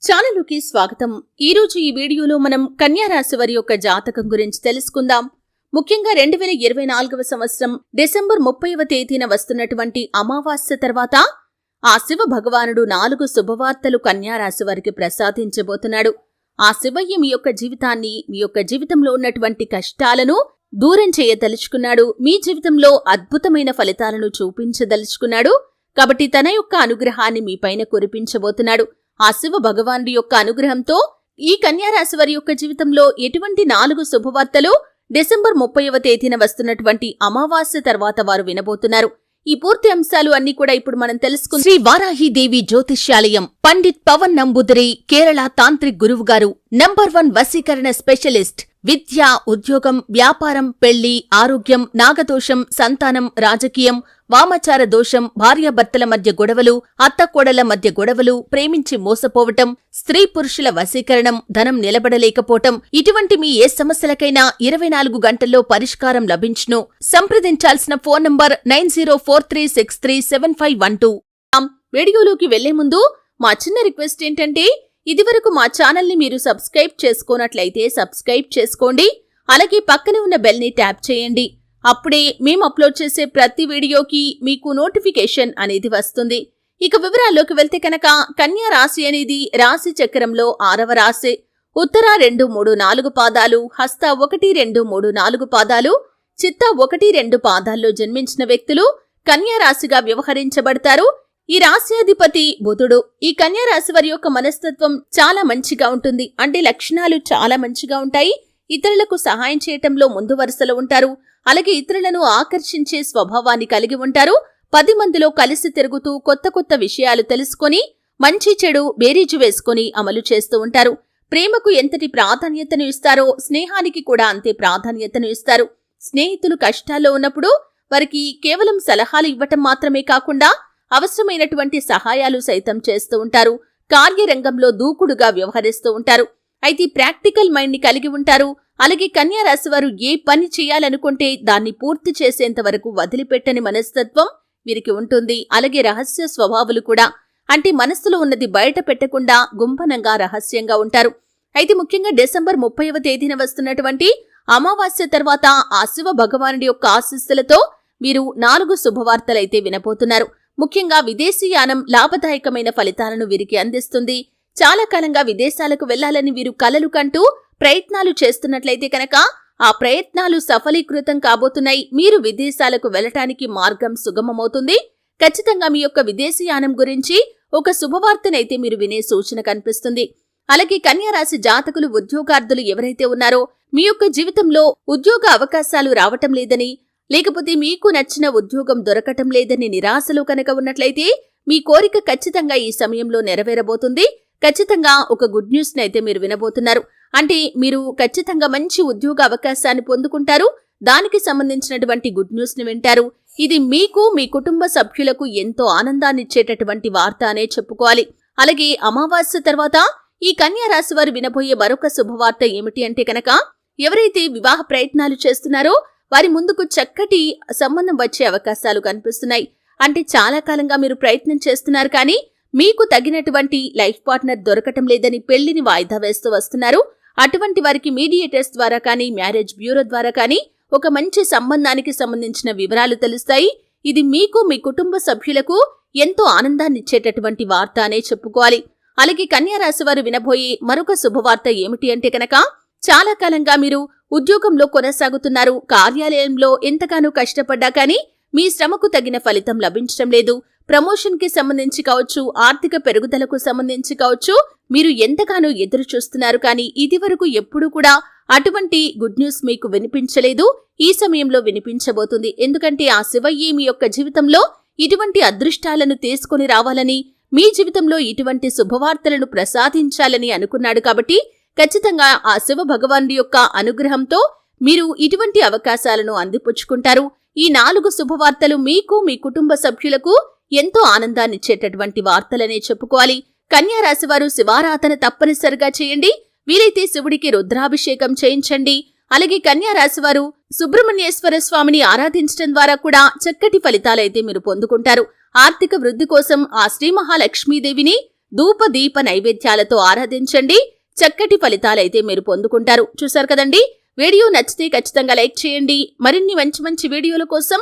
ఛానలుకి స్వాగతం. ఈరోజు ఈ వీడియోలో మనం కన్యా రాశి వారి యొక్క జాతకం గురించి తెలుసుకుందాం. ముఖ్యంగా 2024వ సంవత్సరం డిసెంబర్ 30వ తేదీన వస్తున్నటువంటి అమావాస్య తర్వాత ఆ శివ భగవానుడు 4 శుభవార్తలు కన్యా రాశి వారికి ప్రసాదించబోతున్నాడు. ఆ శివయ్య మీ యొక్క జీవితాన్ని, మీ యొక్క జీవితంలో ఉన్నటువంటి కష్టాలను దూరం చేయదలుచుకున్నాడు. మీ జీవితంలో అద్భుతమైన ఫలితాలను చూపించదలుచుకున్నాడు. కాబట్టి తన యొక్క అనుగ్రహాన్ని మీ పైన కురిపించబోతున్నాడు. ఆ శివ భగవానుడి యొక్క అనుగ్రహంతో ఈ కన్యా రాశి వారి యొక్క జీవితంలో ఎటువంటి 4 శుభవార్తలు డిసెంబర్ 30వ తేదీన వస్తున్నటువంటి అమావాస్య తర్వాత వారు వినబోతున్నారు. ఈ పూర్తి అంశాలు అన్ని కూడా ఇప్పుడు మనం తెలుసుకుందాం. శ్రీ వారాహీదేవి జ్యోతిష్యాలయం పండిత్ పవన్ నంబూదరి కేరళ తాంత్రిక్ గురువు గారు నంబర్ 1 వశీకరణ స్పెషలిస్ట్. విద్య, ఉద్యోగం, వ్యాపారం, పెళ్లి, ఆరోగ్యం, నాగదోషం, సంతానం, రాజకీయం, వామచార దోషం, భార్యాభర్తల మధ్య గొడవలు, అత్తకోడల మధ్య గొడవలు, ప్రేమించి మోసపోవటం, స్త్రీ పురుషుల వశీకరణం, ధనం నిలబడలేకపోవటం, ఇటువంటి మీ ఏ సమస్యలకైనా 24 గంటల్లో పరిష్కారం లభించును. సంప్రదించాల్సిన ఫోన్ నంబర్ 9043637512. వీడియోలోకి వెళ్లే ముందు మా చిన్న రిక్వెస్ట్ ఏంటంటే, ఇదివరకు మా ఛానల్ని మీరు సబ్స్క్రైబ్ చేసుకోనట్లయితే సబ్స్క్రైబ్ చేసుకోండి. అలాగే పక్కనే ఉన్న బెల్ని ట్యాప్ చేయండి. అప్పుడే మేము అప్లోడ్ చేసే ప్రతి వీడియోకి మీకు నోటిఫికేషన్ అనేది వస్తుంది. ఇక వివరాల్లోకి వెళ్తే కనుక కన్యా రాశి అనేది రాశి చక్రంలో 6వ రాశి. ఉత్తర 2, 3, 4 పాదాలు, హస్త 1, 2, 3, 4 పాదాలు, చిత్త 1, 2 పాదాల్లో జన్మించిన వ్యక్తులు కన్యా రాశిగా వ్యవహరించబడతారు. ఈ రాశ్యాధిపతి బుధుడు. ఈ కన్యా రాశి వారి యొక్క మనస్తత్వం చాలా మంచిగా ఉంటుంది. అంటే లక్షణాలు చాలా మంచిగా ఉంటాయి. ఇతరులకు సహాయం చేయటంలో ముందు వరుసలో ఉంటారు. అలాగే ఇతరులను ఆకర్షించే స్వభావాన్ని కలిగి ఉంటారు. 10 మందిలో కలిసి తిరుగుతూ కొత్త కొత్త విషయాలు తెలుసుకొని మంచి చెడు బేరీజు వేసుకొని అమలు చేస్తూ ఉంటారు. ప్రేమకు ఎంతటి ప్రాధాన్యతను ఇస్తారో స్నేహానికి కూడా అంతే ప్రాధాన్యతను ఇస్తారు. స్నేహితులు కష్టాల్లో ఉన్నప్పుడు వారికి కేవలం సలహాలు ఇవ్వటం మాత్రమే కాకుండా అవసరమైనటువంటి సహాయాలు సైతం చేస్తూ ఉంటారు. కార్యరంగంలో దూకుడుగా వ్యవహరిస్తూ ఉంటారు. అయితే ప్రాక్టికల్ మైండ్ ని కలిగి ఉంటారు. అలాగే కన్యా రాశి వారు ఏ పని చేయాలనుకుంటే దాన్ని పూర్తి చేసేంత వరకు వదిలిపెట్టని మనస్తత్వం వీరికి ఉంటుంది. అలాగే రహస్య స్వభావాలు కూడా. అంటే మనస్సులో ఉన్నది బయట పెట్టకుండా గుంభనంగా రహస్యంగా ఉంటారు. అయితే ముఖ్యంగా డిసెంబర్ 30వ తేదీన వస్తున్నటువంటి అమావాస్య తర్వాత ఆ శివ భగవానుడి యొక్క ఆశీస్సులతో వీరు 4 శుభవార్తలైతే వినబోతున్నారు. ముఖ్యంగా విదేశీయానం లాభదాయకమైన ఫలితాలను వీరికి అందిస్తుంది. చాలా కాలంగా విదేశాలకు వెళ్లాలని వీరు కలలు కంటూ ప్రయత్నాలు చేస్తున్నట్లయితే కనుక ఆ ప్రయత్నాలు సఫలీకృతం కాబోతున్నాయి. మీరు విదేశాలకు వెళ్లటానికి మార్గం సుగమమవుతుంది. ఖచ్చితంగా మీ యొక్క విదేశీయానం గురించి ఒక శుభవార్తనైతే మీరు వినే సూచన కనిపిస్తుంది. అలాగే కన్యా రాశి జాతకులు, ఉద్యోగార్థులు ఎవరైతే ఉన్నారో మీ యొక్క జీవితంలో ఉద్యోగ అవకాశాలు రావటం లేదని, లేకపోతే మీకు నచ్చిన ఉద్యోగం దొరకటం లేదని నిరాశలో కనుక ఉన్నట్లయితే మీ కోరిక ఖచ్చితంగా ఈ సమయంలో నెరవేరబోతుంది. ఖచ్చితంగా ఒక గుడ్ న్యూస్ నైతే మీరు వినబోతున్నారు. అంటే మీరు ఖచ్చితంగా మంచి ఉద్యోగ అవకాశాన్ని పొందుకుంటారు. దానికి సంబంధించినటువంటి గుడ్ న్యూస్ ని వింటారు. ఇది మీకు, మీ కుటుంబ సభ్యులకు ఎంతో ఆనందాన్నిచ్చేటటువంటి వార్త అనే చెప్పుకోవాలి. అలాగే అమావాస్య తర్వాత ఈ కన్యా రాశి వారు వినబోయే మరొక శుభవార్త ఏమిటి అంటే కనుక, ఎవరైతే వివాహ ప్రయత్నాలు చేస్తున్నారో వారి ముందుకు చక్కటి సంబంధం వచ్చే అవకాశాలు కనిపిస్తున్నాయి. అంటే చాలా కాలంగా మీరు ప్రయత్నం చేస్తున్నారు, కానీ మీకు తగినటువంటి లైఫ్ పార్ట్నర్ దొరకటం లేదని పెళ్లిని వాయిదా వేస్తూ వస్తున్నారు. అటువంటి వారికి మీడియేటర్స్ ద్వారా కానీ, మ్యారేజ్ బ్యూరో ద్వారా కానీ ఒక మంచి సంబంధానికి సంబంధించిన వివరాలు తెలుస్తాయి. ఇది మీకు, మీ కుటుంబ సభ్యులకు ఎంతో ఆనందాన్నిచ్చేటటువంటి వార్త అనే చెప్పుకోవాలి. అలాగే కన్యా రాశి వారు వినబోయే మరొక శుభవార్త ఏమిటి అంటే కనుక, చాలా కాలంగా మీరు ఉద్యోగంలో కొనసాగుతున్నారు. కార్యాలయంలో ఎంతగానో కష్టపడ్డా కానీ మీ శ్రమకు తగిన ఫలితం లభించడం లేదు. ప్రమోషన్ కి సంబంధించి కావచ్చు, ఆర్థిక పెరుగుదలకు సంబంధించి కావచ్చు, మీరు ఎంతగానో ఎదురు చూస్తున్నారు. కానీ ఇదివరకు ఎప్పుడూ కూడా అటువంటి గుడ్ న్యూస్ మీకు వినిపించలేదు. ఈ సమయంలో వినిపించబోతుంది. ఎందుకంటే ఆ శివయ్య మీ యొక్క జీవితంలో ఇటువంటి అదృష్టాలను తీసుకొని రావాలని, మీ జీవితంలో ఇటువంటి శుభవార్తలను ప్రసాదించాలని అనుకున్నాడు. కాబట్టి ఖచ్చితంగా ఆ శివ భగవానుడి యొక్క అనుగ్రహంతో మీరు ఇటువంటి అవకాశాలను అందిపుచ్చుకుంటారు. ఈ 4 శుభవార్తలు మీకు, మీ కుటుంబ సభ్యులకు ఎంతో ఆనందాన్నిచ్చేటటువంటి వార్తలనే చెప్పుకోవాలి. కన్యా రాశి వారు శివారాధన తప్పనిసరిగా చేయండి. వీలైతే శివుడికి రుద్రాభిషేకం చేయించండి. అలాగే కన్యా రాశి వారు సుబ్రహ్మణ్యేశ్వర స్వామిని ఆరాధించడం ద్వారా కూడా చక్కటి ఫలితాలైతే మీరు పొందుకుంటారు. ఆర్థిక వృద్ధి కోసం ఆ శ్రీ మహాలక్ష్మీదేవిని ధూప దీప నైవేద్యాలతో ఆరాధించండి. చక్కటి ఫలితాలైతే మీరు పొందుకుంటారు. చూశారు కదండి. వీడియో నచ్చితే ఖచ్చితంగా లైక్ చేయండి. మరిన్ని మంచి వీడియోల కోసం